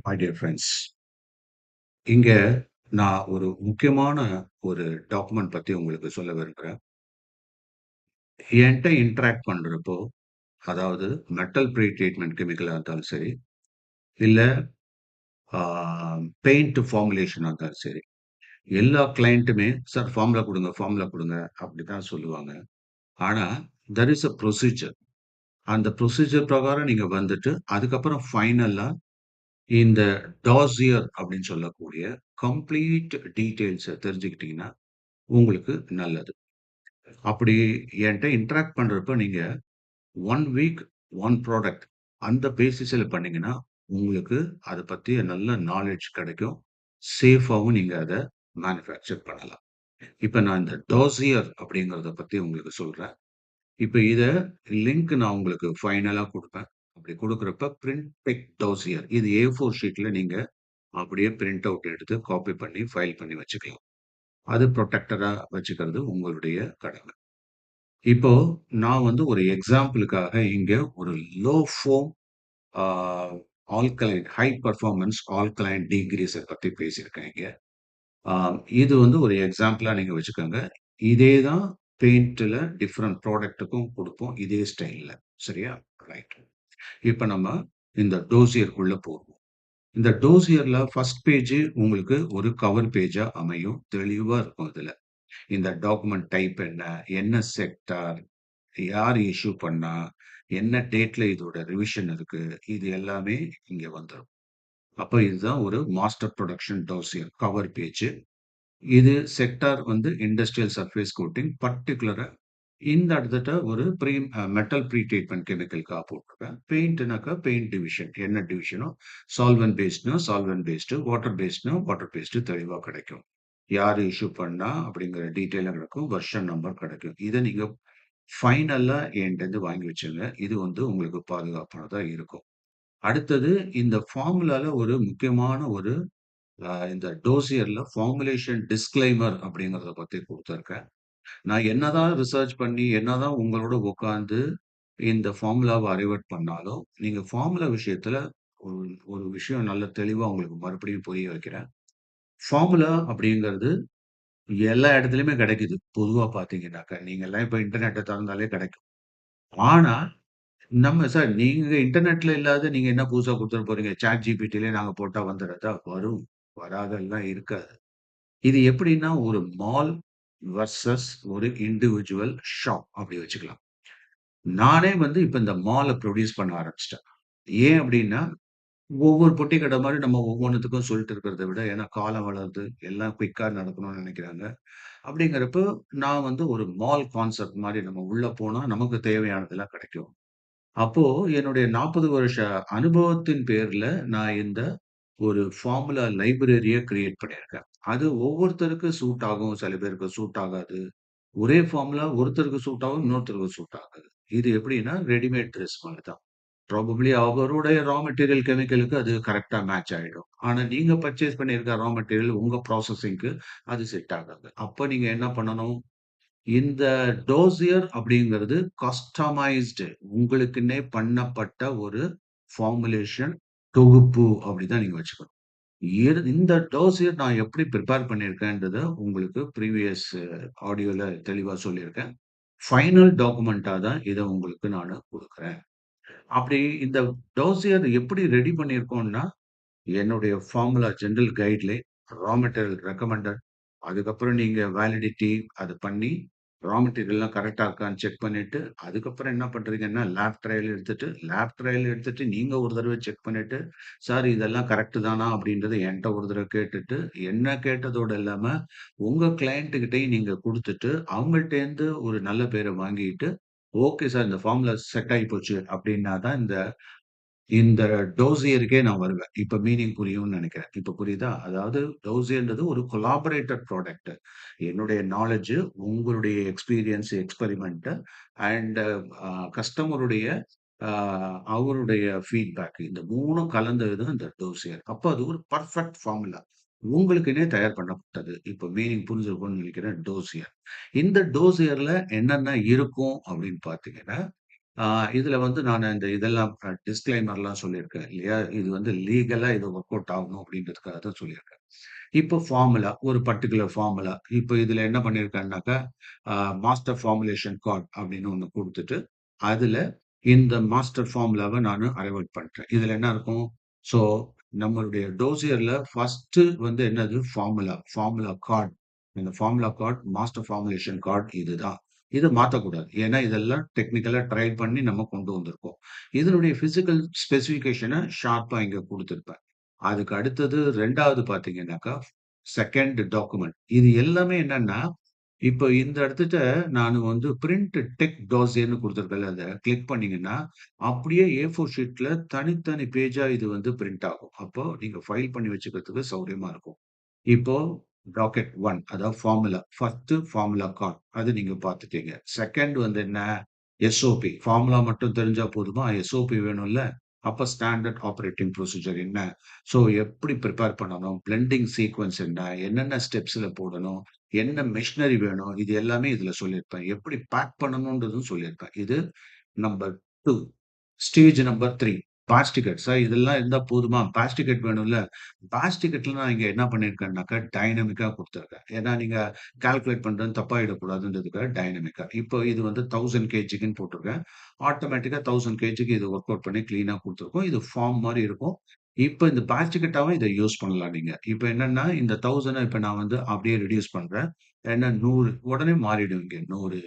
My dear friends, இங்க நான் ஒரு முக்கியமான ஒரு டாக்குமெண்ட் பத்தி உங்களுக்கு சொல்ல விரும்புறேன். என்ட்ட இன்டராக்ட் பண்றப்போ, அதாவது மெட்டல் ப்ரீ ட்ரீட்மென்ட் கெமிக்கலா இருந்தாலும் சரி, இல்ல ஆ பெயிண்ட் ஃபார்முலேஷனா இருந்தாலும் சரி, எல்லா கிளையன்ட்டுமே "சார் ஃபார்முலா குடுங்க, ஃபார்முலா குடுங்க" அப்படித்தான் சொல்லுவாங்க. ஆனா, தேர் இஸ் அ ப்ரொசீஜர். அந்த ப்ரொசீஜர் பிரகாரம் நீங்க வந்துட்டு, அதுக்கப்புறம் ஃபைனலா இந்த டாசியர் அப்படின்னு சொல்லக்கூடிய கம்ப்ளீட் டீட்டெயில்ஸ தெரிஞ்சுக்கிட்டீங்கன்னா, உங்களுக்கு நல்லது. அப்படி என்ட்ட இன்டராக்ட் பண்றப்ப நீங்க 1 வீக் 1 ப்ராடக்ட் அந்த பேசிஸ்ல பண்ணீங்கன்னா, உங்களுக்கு அத பத்திய நல்ல நாலேட்ஜ் கிடைக்கும். சேஃபாவும் நீங்க அத மேனுஃபேக்சர் பண்ணலாம். இப்ப நான் இந்த டோசியர் அப்படிங்கிறத பத்தி உங்களுக்கு சொல்றேன். இப்ப இத லிங்க் நான் உங்களுக்கு ஃபைனலா குடுப்பேன். அப்படி குடுக்குறப்ப பிரிண்ட் டெக் டோசியர் இது A4 ஷீட்ல நீங்க அப்படியே பிரிண்ட் அவுட் எடுத்து காப்பி பண்ணி ஃபைல் பண்ணி வச்சுக்கலாம். அது புரொடெக்டரா வச்சுக்கிறது உங்களுடைய கடமை. இப்போ நான் வந்து ஒரு எக்ஸாம்பிளுக்காக இங்க ஒரு லோ ஃபோம் ஆ ஆல்கலைன் ஹை பெர்ஃபார்மன்ஸ் ஆல்கலைன் டிகிரீஸ பத்தி பேசியிருக்கேன் இங்க. ஆ இது வந்து ஒரு எக்ஸாம்பிளா நீங்க வச்சுக்கோங்க. இதே தான் பெயிண்ட்ல டிஃபரண்ட் ப்ராடக்ட்டுக்கும் குடுப்போம். இதே ஸ்டைல்ல. சரியா? ரைட். இப்ப நம்ம இந்த டோசியர்க்குள்ள போவோம். இந்த டோசியர்ல ஃபர்ஸ்ட் பேஜ் உங்களுக்கு ஒரு கவர் பேஜா அமையும். தெளிவா இருக்கும் இதுல. இந்த டாக்குமெண்ட் டைப் என்ன? என்ன செக்டார்? யார் இஷ்யூ பண்ணா? என்ன டேட்ல இதோட ரிவிஷன் இருக்கு? இது எல்லாமே இங்க வந்துரும். அப்ப இதுதான் ஒரு master production dossier cover page. இது செக்டார் வந்து இண்டஸ்ட்ரியல் சர்ஃபேஸ் கோட்டிங் பர்ட்டிகுலரா இந்த இடத்துட்ட ஒரு மெட்டல் ப்ரீ ட்ரீட்மென்ட் கெமிக்கல்க்காக போட்டிருக்கேன். பெயிண்ட்னாக்கா பெயிண்ட் டிவிஷன். என்ன டிவிஷனோ சால்வென்ட் பேஸ்ட்னா சால்வென்ட் பேஸ்டு, வாட்டர் பேஸ்ட்னா வாட்டர் பேஸ்டு தெளிவா கிடைக்கும். யார் இஷ்யூ பண்ணா அப்படிங்கிற டீட்டெயிலும் கிடைக்கும். வெர்ஷன் நம்பர் கிடைக்கும். இத நீங்க ஃபைனலா என்ட்டருந்து வாங்கி வச்சுருங்க. இது வந்து உங்களுக்கு பாதுகாப்பானதா இருக்கும். அடுத்தது இந்த ஃபார்முலால ஒரு முக்கியமான ஒரு இந்த டோசியர்ல ஃபார்முலேஷன் டிஸ்க்ளைமர் அப்படிங்கிறத பத்தி குடுத்திருக்கேன். நான் என்னதான் ரிசர்ச் பண்ணி, என்னதான் உங்களோட உட்கார்ந்து இந்த ஃபார்முலாவ அரைவட் பண்ணாலும், நீங்க ஃபார்முலா விஷயத்துல ஒரு ஒரு விஷயம் நல்ல தெளிவா உங்களுக்கு மறுபடியும் புரிய வைக்கிறேன். ஃபார்முலா அப்படிங்கிறது எல்லா இடத்துலயுமே கிடைக்குது. பொதுவா பார்த்தீங்கன்னாக்க. நீங்கலாம் இப்ப இன்டர்நெட்ட தொறந்தாலே கிடைக்கும். ஆனா நம்ம சார் நீங்க இன்டர்நெட்ல இல்லாத நீங்க என்ன புதுசா குடுத்துற போறீங்க? ChatGPTலயே நாங்க போட்டா வந்துறதா? வரும். வராதெல்லாம் இருக்காது. இது எப்படின்னா ஒரு மால் வெர்சஸ் ஒரு இண்டிவிஜுவல் ஷாப் அப்படி வச்சுக்கலாம். நானே வந்து இப்ப இந்த மால புரொடியூஸ் பண்ண ஆரம்பிச்சுட்டேன். ஏன் அப்படின்னா, ஒவ்வொரு பொட்டி கடை மாரி நம்ம ஒவ்வொன்னுத்துக்கும் சொல்லிட்டு இருக்கிறத விட, ஏன்னா காலம் வளருது. எல்லாம் குயிக்கா நடக்கணும்னு நெனைக்கிறாங்க. அப்படிங்கிறப்போ, நான் வந்து ஒரு மால் கான்செப்ட் மாரி நம்ம உள்ள போனா நமக்கு தேவையானதெல்லாம் கிடைக்கும். அப்போ என்னுடைய 40 வருஷ அனுபவத்தின் பேர்ல நான் இந்த ஒரு ஃபார்முலா லைப்ரரிய கிரியேட் பண்ணியிருக்கேன். அது ஒவ்வொருத்தருக்கு சூட் ஆகும். சில பேருக்கு சூட் ஆகாது. ஒரே ஃபார்முலா ஒருத்தருக்கு சூட் ஆகும். இன்னொருத்தருக்கு சூட் ஆகாது. இது எப்படின்னா ரெடிமேட் ட்ரெஸ் மாரி தான். ப்ராபபிலி அவருடைய ரா மெட்டீரியல் கெமிக்கலுக்கு அது கரெக்ட்டா மேட்ச் ஆயிடும். ஆனா நீங்க பர்ச்சேஸ் பண்ணியிருக்க ரா மெட்டீரியல் உங்க ப்ராசஸிங்க்கு அது செட் ஆகாது. அப்ப நீங்க என்ன பண்ணணும்? இந்த டோசியர் அப்படிங்கிறது கஸ்டமைஸ்டு உங்களுக்குன்னே பண்ணப்பட்ட ஒரு ஃபார்முலேஷன் தொகுப்பு அப்படிதான் நீங்க வச்சுக்கணும். இந்த டோசியர் நான் எப்படி பிரிப்பேர் பண்ணியிருக்கேன்றத உங்களுக்கு ப்ரீவியஸ் ஆடியோல தெளிவா சொல்லியிருக்கேன். ஃபைனல் டாக்குமெண்ட்டா தான் இத உங்களுக்கு நானு குடுக்குறேன். அப்படி இந்த டோசியர் எப்படி ரெடி பண்ணியிருக்கோம்னா, என்னுடைய formula general guideline, raw material recommended. அதுக்கப்புறம் நீங்க வேலிடிட்டி அது பண்ணி, ரா மெட்டீரியல்லாம் கரெக்ட்டா இருக்கான்னு செக் பண்ணிட்டு, அதுக்கப்புறம் என்ன பண்றீங்கன்னா, லேப் ட்ரையல் எடுத்துட்டு நீங்க ஒரு தடவ செக் பண்ணிட்டு, "சார் இதெல்லாம் கரெக்ட் தானா?" அப்படின்றத என்ட்ட ஒரு தடவ கேட்டுட்டு, என்ன கேட்டதோட இல்லாம, உங்க கிளையன்ட் கிட்டயும் நீங்க குடுத்துட்டு, அவங்கள்ட்டேருந்து ஒரு நல்ல பேர வாங்கிட்டு, "ஓகே சார் இந்த ஃபார்முலா செட் ஆயி போச்சு." அப்படின்னா தான் இந்த இந்த டோசியருக்கே நான் வருவேன். இப்ப மீனிங் புரியும்னு நெனைக்கிறேன். இப்ப புரியுதா? அதாவது டோசியர்ன்றது ஒரு கொலாபரேட்டட் ப்ராடக்ட். என்னுடைய நாலெட்ஜ், உங்களுடைய எக்ஸ்பீரியன்ஸ், எக்ஸ்பெரிமென்ட் அண்ட் கஸ்டமருடைய அ அவருடைய ஃபீட்பேக் இந்த 3ம் கலந்தது தான் இந்த டோசியர். அப்ப அது ஒரு பெர்ஃபெக்ட் ஃபார்முலா. உங்களுக்குன்னே தயார் பண்ணப்பட்டது. இப்ப மீனிங் புரிஞ்சிருக்கும்னு நெனைக்கிறேன். டோசியர். இந்த டோசியர்ல என்னென்ன இருக்கும் அப்படின்னு பார்த்தீங்கன்னா ஆ இதுல வந்து நானு இந்த இதெல்லாம் டிஸ்க்ளைமர்லாம் சொல்லியிருக்கேன் இல்லையா? இது வந்து லீகலா இது ஒர்க் அவுட் ஆகணும் அப்படின்றதுக்காக தான் சொல்லியிருக்கேன். இப்போ ஃபார்முலா, ஒரு பர்ட்டிகுலர் ஃபார்முலா. இப்போ இதுல என்ன பண்ணியிருக்கேன்னாக்கா, அ மாஸ்டர் ஃபார்முலேஷன் கார்ட் அப்படின்னு ஒண்ணு குடுத்துட்டு, அதுல இந்த மாஸ்டர் ஃபார்முலாவ நானு அரைவ் பண்றேன். இதுல என்ன இருக்கும்? ஸோ நம்மளுடைய டோசியர்ல ஃபர்ஸ்ட்டு வந்து என்னது? ஃபார்முலா. Formula card. இந்த formula card, master formulation card இதுதான். இத மாத்தக்கூடாது. ஏன்னா, இதெல்லாம் டெக்னிக்கலா ட்ரைல் பண்ணி நம்ம கொண்டு வந்திருக்கோம். இதனுடைய பிசிக்கல் ஸ்பெசிஃபிகேஷன ஷார்ப்பா இங்க குடுத்திருப்பேன். அதுக்கு அடுத்தது 2வது பார்த்தீங்கன்னாக்கா, 2ண்ட் டாக்குமெண்ட். இது எல்லாமே என்னன்னா, இப்ப இந்த இடத்துட்ட நானு வந்து பிரிண்ட் டெக் டோசியர்ன்னு குடுத்திருக்கேன்ல, அத கிளிக் பண்ணீங்கன்னா, அப்படியே A4 ஷீட்ல தனித்தனி பேஜா இது வந்து பிரிண்ட் ஆகும். அப்போ நீங்க ஃபைல் பண்ணி வச்சுக்கிறதுக்கு சௌரியமா இருக்கும். இப்போ டாக்கெட் 1 அதாவது ஃபார்முலா. First formula card. அது நீங்க பார்த்துட்டீங்க. 2ண்ட் வந்து என்ன? எஸ்ஓபி. ஃபார்முலா மட்டும் தெரிஞ்சா போதுமா? எஸ்ஓபி வேணும்ல. அப்ப ஸ்டாண்டர்ட் ஆப்பரேட்டிங் ப்ரொசீஜர் என்ன? ஸோ எப்படி பிரிப்பேர் பண்ணணும்? பிளெண்டிங் சீக்வென்ஸ் என்ன? என்னென்ன ஸ்டெப்ஸ்ல போடணும்? என்ன மெஷினரி வேணும்? இது எல்லாமே இதுல சொல்லியிருப்பேன். எப்படி பேக் பண்ணணும்ன்றதும் சொல்லியிருப்பேன். இது number 2. Stage number 3 pass ticket. Sir இதெல்லாம் இருந்தா போதுமா? பாஸ் டிக்கெட் வேணும்ல. பாஸ் டிக்கெட்ல நான் இங்க என்ன பண்ணியிருக்கேன்னாக்கா, டைனமிக்கா குடுத்துருக்கேன். ஏன்னா நீங்க கால்குலேட் பண்றது தப்பாயிடக்கூடாதுன்றதுக்காக டைனமிக்கா. இப்போ இது வந்து 1000 கேஜிக்குன்னு போட்டிருக்கேன். ஆட்டோமேட்டிக்கா 1000 கேஜிக்கு இது ஒர்க் அவுட் பண்ணி கிளீனா குடுத்துருக்கும். இது ஃபார்ம் மாரி இருக்கும். இப்ப இந்த பாஸ் டிக்கெட்டாவும் இத யூஸ் பண்ணலாம் நீங்க. இப்ப என்னன்னா, இந்த 1000 இப்ப நான் வந்து அப்படியே ரெடியூஸ் பண்றேன். ஏன்னா 100 உடனே மாறிடும் இங்க 100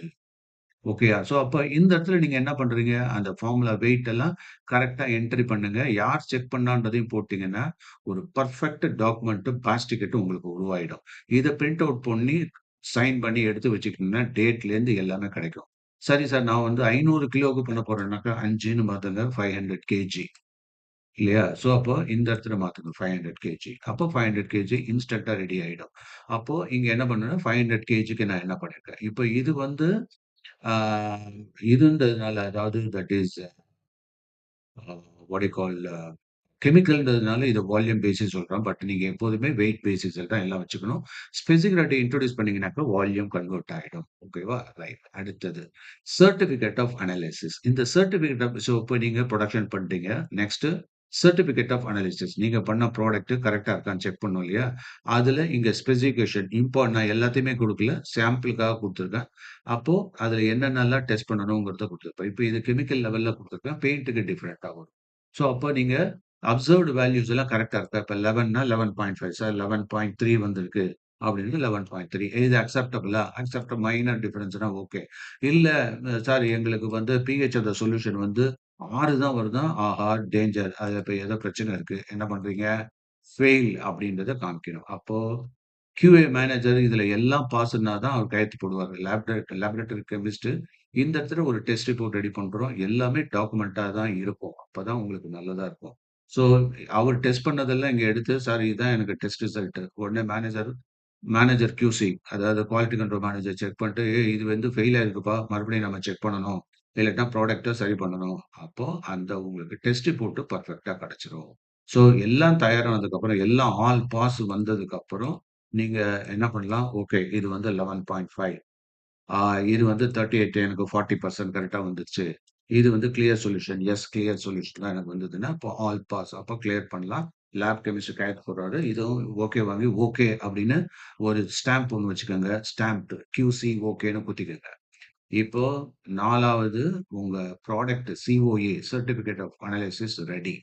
ஓகேயா? ஸோ, அப்ப இந்த இடத்துல நீங்க என்ன பண்றீங்க? அந்த ஃபார்முலா வெயிட் எல்லாம் கரெக்ட்டா என்ட்ரி பண்ணுங்க. யார் செக் பண்ணான்றதையும் போட்டீங்கன்னா, ஒரு பெர்ஃபெக்ட் டாக்குமெண்ட் பாஸ் டிக்கெட் உங்களுக்கு உருவாயிடும். இத பிரிண்ட் அவுட் பண்ணி, சைன் பண்ணி எடுத்து வச்சுக்கிட்டீங்கன்னா, டேட்லேருந்து எல்லாமே கிடைக்கும். சரி சார், நான் வந்து 500 கிலோவுக்கு பண்ண போறேன்னாக்கா 5ன்னு மாத்துங்க 500 கேஜி இல்லையா? ஸோ, அப்போ இந்த இடத்துல மாத்துங்க 500 கேஜி. அப்போ 500 கேஜி இன்ஸ்டன்ட்டா ரெடி ஆயிடும். அப்போ இங்க என்ன பண்ணணும்னா 500 கேஜிக்கு நான் என்ன பண்ணியிருக்கேன். இப்ப இது வந்து ஆ இருந்ததுனால அதாவது that is what you call கெமிக்கல்ன்றதுனால இத வால்யூம் பேசிஸ் சொல்றோம். பட் நீங்க எப்போதுமே வெயிட் பேசிஸ்ல தான் எல்லாம் வச்சுக்கணும். ஸ்பெசிஃபிக் ரேட்ட இன்ட்ரோடியூஸ் பண்ணீங்கன்னாக்கா வால்யூம் கன்வெர்ட் ஆயிடும். ஓகேவா? ரைட். அடுத்தது சர்டிபிகேட் ஆஃப் அனாலிசிஸ். இந்த சர்டிபிகேட் ஆஃப் சோ இப்ப நீங்க புரொடக்ஷன் பண்ணிட்டீங்க. Next certificate of analysis. நீங்க பண்ண ப்ராடக்ட் கரெக்ட்டா இருக்கான்னு செக் பண்ணணும் இல்லையா? அதுல இங்க ஸ்பெசிஃபிகேஷன் நான் எல்லாத்தையுமே குடுக்கல. சாம்பிளுக்காக குடுத்துருக்கேன். அப்போ அதுல என்னென்னலாம் டெஸ்ட் பண்ணணும்ங்கிறத குடுத்துருப்பேன். இப்ப இது கெமிக்கல் லெவல்ல குடுத்துருக்கேன். பெயிண்ட்க்கு டிஃபரெண்ட்டா வரும். சோ அப்ப நீங்க அப்சர்வ்ட் வேல்யூஸ் எல்லாம் கரெக்ட்டா இருக்கா? இப்ப 11னா 11.5 சார் 11.3 வந்திருக்கு அப்படின்னு 11.3 இது அக்செப்டபிளா? அக்செப்ட் மைனர் டிஃபரன்ஸ்னா ஓகே. இல்ல சார் எங்களுக்கு வந்து பிஹெச் ஆஃப் த சொல்யூஷன் வந்து 6 தான் வருதாம். ஆஹா! டேஞ்சர். அதுல இப்ப ஏதோ பிரச்சனை இருக்கு. என்ன பண்றீங்க? ஃபெயில் அப்படின்றத காமிக்கணும். அப்போ QA மேனேஜர் இதுல எல்லாம் பாஸ்ன்னா தான் அவர் கையெழுத்து போடுவாரு. லேபரேட்டரி கெமிஸ்ட் இந்த இடத்துல ஒரு டெஸ்ட் ரிப்போர்ட் ரெடி பண்றோம். எல்லாமே டாக்குமெண்டா தான் இருக்கும். அப்பதான் உங்களுக்கு நல்லதா இருக்கும். ஸோ அவர் டெஸ்ட் பண்ணதெல்லாம் இங்க எடுத்து, சார் இதுதான் எனக்கு டெஸ்ட் ரிசல்ட். உடனே மேனேஜர் QC அதாவது குவாலிட்டி கண்ட்ரோல் மேனேஜர் செக் பண்ணிட்டு, "ஏய் இது வந்து ஃபெயில் ஆயிருக்குப்பா. மறுபடியும் நம்ம செக் பண்ணணும். இல்லாட்டா ப்ராடக்ட்ட சரி பண்ணணும்." அப்போ அந்த உங்களுக்கு டெஸ்ட் ரிப்போர்ட் பெர்ஃபெக்ட்டா கிடைச்சிரும். ஸோ எல்லாம் தயாரானதுக்கப்புறம், எல்லாம் ஆல் பாஸ் வந்ததுக்கப்புறம், நீங்க என்ன பண்ணலாம், ஓகே இது வந்து 11.5 ஆ இது வந்து 38 எனக்கு 40% கரெக்ட்டா வந்துருச்சு. இது வந்து clear solution. Yes clear solution தான் எனக்கு வந்ததுன்னா, அப்போ ஆல் பாஸ். அப்போ கிளியர் பண்ணலாம். லேப் கெமிஸ்ட் கையெழுத்து போடுறாரு. இதுவும் ஓகே வாங்கி ஓகே அப்படின்னு ஒரு ஸ்டாம்ப் ஒண்ணு வச்சுக்கோங்க. ஸ்டாம்ப்ட் QC ஓகேன்னு குத்திக்கங்க. இப்போ 4வது உங்க product COA certificate of analysis ready.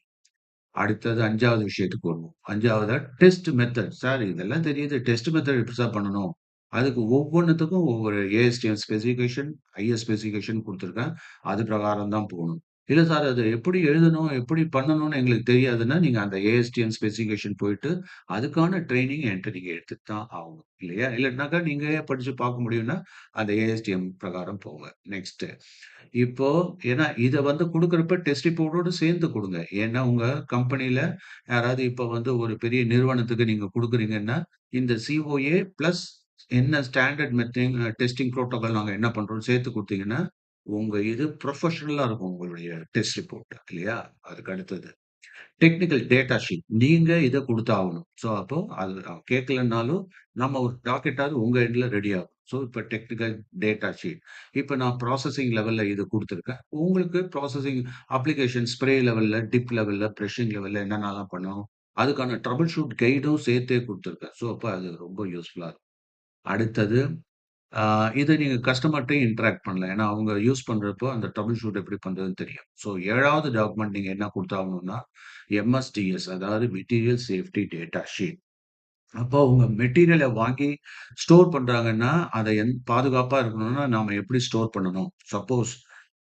அடுத்தது 5வது விஷயத்துக்கு வருவோம். 5வதா டெஸ்ட் மெத்தட். சார் இதெல்லாம் தெரியுது. டெஸ்ட் மெத்தட் எப்படி சார் பண்ணணும்? அதுக்கு ஒவ்வொன்னுத்துக்கும் ஒவ்வொரு ASTM ஸ்பெசிஃபிகேஷன், IS ஸ்பெசிஃபிகேஷன் குடுத்துருக்கேன். அது பிரகாரம் தான் போணும். இல்ல சார் அது எப்படி எழுதணும், எப்படி பண்ணணும்னு எங்களுக்கு தெரியாதுன்னா, நீங்க அந்த ASTM ஸ்பெசிஃபிகேஷன் போயிட்டு, அதுக்கான ட்ரெய்னிங் என்ட்ட நீங்க எடுத்துட்டு தான் ஆகணும். இல்லையா? இல்லாட்டினாக்கா நீங்களே படிச்சு பார்க்க முடியும்னா, அந்த ASTM பிரகாரம் போங்க. நெக்ஸ்ட் இப்போ ஏன்னா இத வந்து குடுக்குறப்ப டெஸ்ட் ரிப்போர்ட்டோட சேர்ந்து குடுங்க. ஏன்னா உங்க கம்பெனில யாராவது இப்ப வந்து ஒரு பெரிய நிறுவனத்துக்கு நீங்க குடுக்குறீங்கன்னா, இந்த COA பிளஸ் என்ன ஸ்டாண்டர்ட் டெஸ்டிங் புரோட்டோகால் நாங்க என்ன பண்றோம்னு சேர்த்து குடுத்தீங்கன்னா, உங்க இது புரொஃபஷனலா இருக்கும் உங்களுடைய டெஸ்ட் ரிப்போர்ட் இல்லையா? அதுக்கு அடுத்தது. Technical data sheet. நீங்க இத குடுத்தாகணும். ஸோ, அப்போ அது கேட்கலன்னாலும் நம்ம ஒரு டாக்கெட்டாவது உங்க எண்ட்ல ரெடி ஆகும். ஸோ, இப்ப டெக்னிக்கல் டேட்டா ஷீட். இப்ப நான் ப்ராசஸிங் லெவல்ல இது குடுத்துருக்கேன். உங்களுக்கு ப்ராசஸிங் அப்ளிகேஷன் ஸ்ப்ரே லெவல்ல, டிப் லெவல்ல, பிரஷிங் லெவல்ல என்னென்னலாம் பண்ணணும்? அதுக்கான ட்ரபிள் ஷூட் கைடும் சேர்த்தே குடுத்துருக்கேன். ஸோ, அப்ப அது ரொம்ப யூஸ்ஃபுல்லா இருக்கும். அடுத்தது ஆ இத நீங்க கஸ்டமர்ட்டயும் இன்டராக்ட் பண்ணலாம். ஏன்னா, அவங்க யூஸ் பண்றப்போ அந்த ட்ரபிள் ஷூட் எப்படி பண்றதுன்னு தெரியும். ஸோ 7வது டாக்குமெண்ட் நீங்க என்ன குடுத்தாகணும்னா, MSDS அதாவது மெட்டீரியல் சேஃப்டி டேட்டா ஷீட். அப்போ உங்க மெட்டீரியல வாங்கி ஸ்டோர் பண்றாங்கன்னா, அத பாதுகாப்பா இருக்கணும்னா, நாம எப்படி ஸ்டோர் பண்ணணும்? சப்போஸ்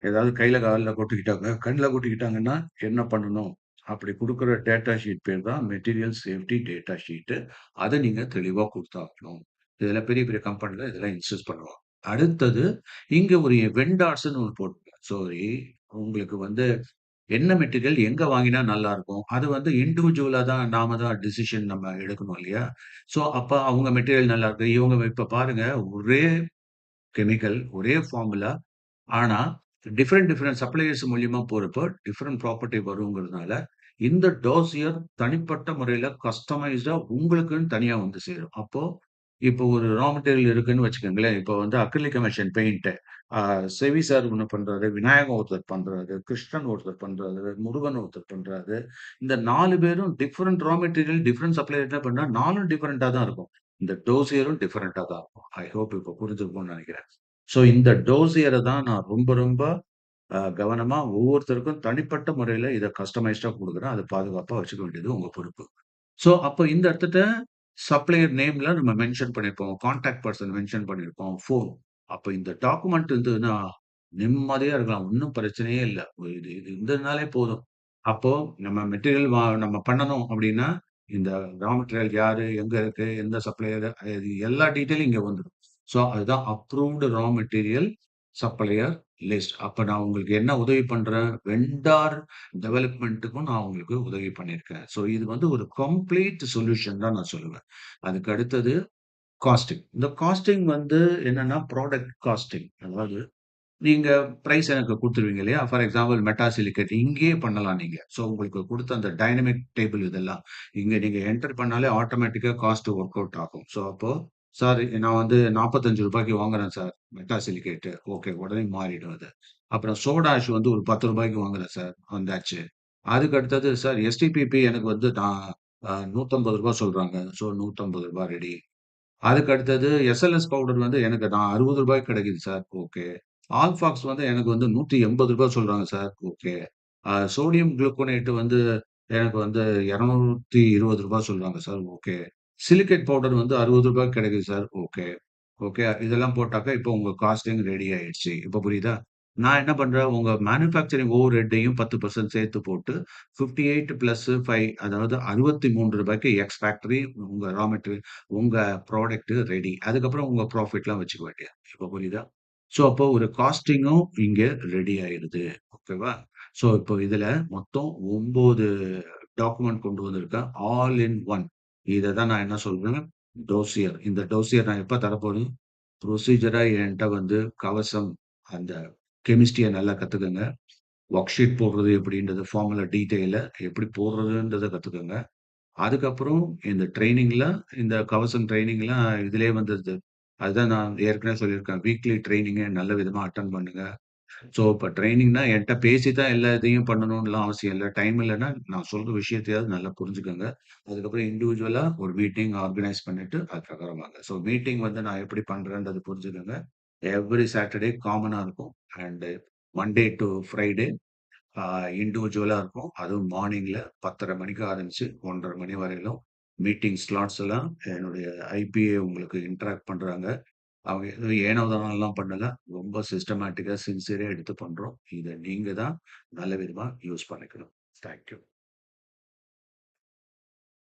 ஏதாவது கையில கால்ல கொட்டிக்கிட்டாங்க, கண்ல கொட்டிக்கிட்டாங்கன்னா என்ன பண்ணணும்? அப்படி குடுக்குற டேட்டா ஷீட் பேர் தான் மெட்டீரியல் சேஃப்டி டேட்டா ஷீட்டு. அத நீங்க தெளிவா குடுத்தாகணும். இதுல பெரிய பெரிய கம்பெனில இதெல்லாம் இன்சிஸ்ட் பண்ணுவாங்க. அடுத்தது இங்க ஒரு வெண்டார்ஸ்ன்னு ஒண்ணு போட்டுருங்க. சாரி உங்களுக்கு வந்து என்ன மெட்டீரியல் எங்க வாங்கினா நல்லாருக்கும்? அது வந்து இண்டிவிஜுவலா தான் நாம தான் டிசிஷன் நம்ம எடுக்கணும் இல்லையா? ஸோ, அப்ப அவங்க மெட்டீரியல் நல்லாருக்கு. இவங்க இப்ப பாருங்க ஒரே கெமிக்கல், ஒரே ஃபார்முலா ஆனா டிஃபரெண்ட் டிஃபரெண்ட் சப்ளையர்ஸ் மூலியமா போறப்போ டிஃபரெண்ட் ப்ராப்பர்ட்டி வருங்கிறதுனால, இந்த டோசியர் தனிப்பட்ட முறையில கஸ்டமைஸ்டா உங்களுக்குன்னு தனியா வந்து சேரும். அப்போ இப்போ ஒரு ரா மெட்டீரியல் இருக்குன்னு வச்சுக்கோங்களேன். இப்போ வந்து அக்ரிலிக் எமல்ஷன் பெயிண்ட் ஆ செவி சார் ஒண்ணு பண்றாரு, விநாயகம் ஒருத்தர் பண்றாரு, கிருஷ்ணன் ஒருத்தர் பண்றாரு, முருகன் ஒருத்தர் பண்றாரு. இந்த 4 பேரும் டிஃபரெண்ட் ரா மெட்டீரியல், டிஃபரெண்ட் சப்ளையர்ட்ட பண்ணா 4ம் டிஃபரெண்ட்டா தான் இருக்கும். இந்த டோசியரும் டிஃபரெண்ட்டா தான் இருக்கும். ஐ ஹோப் இப்போ புரிஞ்சிருக்கும்னு நெனைக்கிறேன். ஸோ இந்த டோசியர தான் நான் ரொம்ப ரொம்ப கவனமா ஒவ்வொருத்தருக்கும் தனிப்பட்ட முறையில இத கஸ்டமைஸ்டா குடுக்குறேன். அத பாதுகாப்பா வச்சுக்க வேண்டியது உங்க பொறுப்பு. ஸோ, அப்ப இந்த இடத்துட்ட சப்ளையர் நேம்ல நம்ம மென்ஷன் பண்ணியிருப்போம். கான்டாக்ட் பெர்சன் மென்ஷன் பண்ணியிருப்போம். ஃபோன். அப்ப இந்த டாக்குமெண்ட் இருந்ததுன்னா, நிம்மதியா இருக்கலாம். ஒண்ணும் பிரச்சனையே இல்ல. இது இது இருந்ததுனாலே போதும். அப்போ நம்ம மெட்டீரியல் நம்ம பண்ணணும் அப்டின்னா, இந்த ரா மெட்டீரியல் யாரு? எங்க இருக்கு? எந்த சப்ளையர்? இது எல்லா டீட்டெயிலும் இங்க வந்துரும். ஸோ, அதுதான் approved raw material supplier list. அப்ப நான் உங்களுக்கு என்ன உதவி பண்றேன்? வெண்டார் டெவலப்மென்ட்க்கும் நான் உங்களுக்கு உதவி பண்ணியிருக்கேன். ஸோ இது வந்து ஒரு கம்ப்ளீட் சொல்யூஷன் தான் நான் சொல்லுவேன். அதுக்கு அடுத்தது காஸ்டிங். இந்த காஸ்டிங் வந்து என்னன்னா, ப்ராடக்ட் காஸ்டிங். அதாவது நீங்க பிரைஸ் எனக்கு குடுத்துருவீங்க இல்லையா? ஃபார் எக்ஸாம்பிள் மெட்டாசிலிகேட் இங்கேயே பண்ணலாம் நீங்க. ஸோ உங்களுக்கு குடுத்த அந்த டைனமிக் டேபிள் இதெல்லாம், இங்க நீங்க என்டர் பண்ணாலே ஆட்டோமேட்டிக்கா காஸ்ட் ஒர்க் அவுட் ஆகும். ஸோ அப்போ, "சார் நான் வந்து ரூ. 45க்கு வாங்குறேன் சார் மெட்டாசிலிகேட்." ஓகே உடனே மாறிடும் அது. அப்புறம் சோடா ஆஷ் வந்து ஒரு ரூ. 10க்கு வாங்குறேன் சார் வந்தாச்சு. அதுக்கு அடுத்தது சார் எஸ்டிபிபி எனக்கு வந்து நான் ரூ. 150 சொல்றாங்க. ஸோ ரூ. 150 ரெடி. அதுக்கு அடுத்தது எஸ்எல்எஸ் பவுடர் வந்து எனக்கு நான் ரூ. 60 கிடைக்குது சார். ஓகே. ஆல்ஃபாக்ஸ் வந்து எனக்கு வந்து ரூ. 180 சொல்றாங்க சார். ஓகே. சோடியம் குளுக்கோனேட் வந்து எனக்கு வந்து ரூ. 220 சொல்றாங்க சார். ஓகே. சிலிகேட் பவுடர் வந்து ரூ. 60 கிடைக்குது சார். ஓகே. ஓகே. இதெல்லாம் போட்டாக்கா இப்போ உங்க காஸ்டிங் ரெடி ஆயிடுச்சு. இப்ப புரியுதா? நான் என்ன பண்றேன், உங்க மேனுஃபேக்சரிங் ஓவர் ஹெட்டையும் 10% சேர்த்து போட்டு 58 பிளஸ் 5 அதாவது ரூ. 63க்கு எக்ஸ் ஃபேக்டரி உங்க ரா மெட்டீரியல் உங்க ப்ராடக்ட் ரெடி. அதுக்கப்புறம் உங்க ப்ராஃபிட்லாம் வச்சுக்க வேண்டியது. இப்ப புரியுதா? ஸோ, அப்போ ஒரு காஸ்டிங்கும் இங்க ரெடி ஆயிடுது. ஓகேவா? ஸோ, இப்போ இதுல மொத்தம் 9 டாக்குமெண்ட் கொண்டு வந்திருக்கேன். All in one. இத தான் நான் என்ன சொல்றேன், டோசியர். இந்த டோசியர் நான் எப்ப தரப்போறேன்? ப்ரொசீஜரா என்ட்ட வந்து கவசம் அந்த கெமிஸ்ட்ரிய நல்லா கத்துக்கங்க. ஒர்க் ஷீட் போடுறது எப்படின்றது ஃபார்முலா டீட்டெயிலா எப்படி போடுறதுன்றத கத்துக்கங்க. அதுக்கப்புறம் இந்த ட்ரெய்னிங்ல இந்த கவசம் ட்ரெய்னிங்லாம் இதிலயே வந்துருது. அதுதான் நான் ஏற்கனவே சொல்லியிருக்கேன். வீக்லி ட்ரெய்னிங்க நல்ல விதமா அட்டெண்ட் பண்ணுங்க. ஸோ, இப்ப ட்ரெய்னிங்னா என்ட்ட பேசி தான் எல்லா இதையும் பண்ணணும்லாம் அவசியம் இல்ல. டைம் இல்லன்னா, நான் சொல்ற விஷயத்தையாவது நல்லா புரிஞ்சுக்கங்க. அதுக்கப்புறம் இண்டிவிஜுவலா ஒரு மீட்டிங் ஆர்கனைஸ் பண்ணிட்டு, அது பிரகாரம் வாங்க. ஸோ, மீட்டிங் வந்து நான் எப்படி பண்றேன்றத புரிஞ்சுக்கங்க. எவ்ரி சாட்டர்டே காமனா இருக்கும். அண்ட் மண்டே டூ ஃப்ரைடே ஆ இண்டிவிஜுவலா இருக்கும். அதுவும் மார்னிங்ல 10:30 மணிக்கு ஆரம்பிச்சு 1:30 மணி வரையிலும் மீட்டிங் ஸ்லாட்ஸ் எல்லாம் என்னுடைய ஐபிஏ உங்களுக்கு இன்டராக்ட் பண்றாங்க. அவங்க எதுவும் ஏனோ தானோலாம் பண்ணல. ரொம்ப சிஸ்டமேட்டிக்கா, சின்சியரா எடுத்து பண்றோம். இத நீங்க தான் நல்ல விதமா யூஸ் பண்ணிக்கணும். Thank you.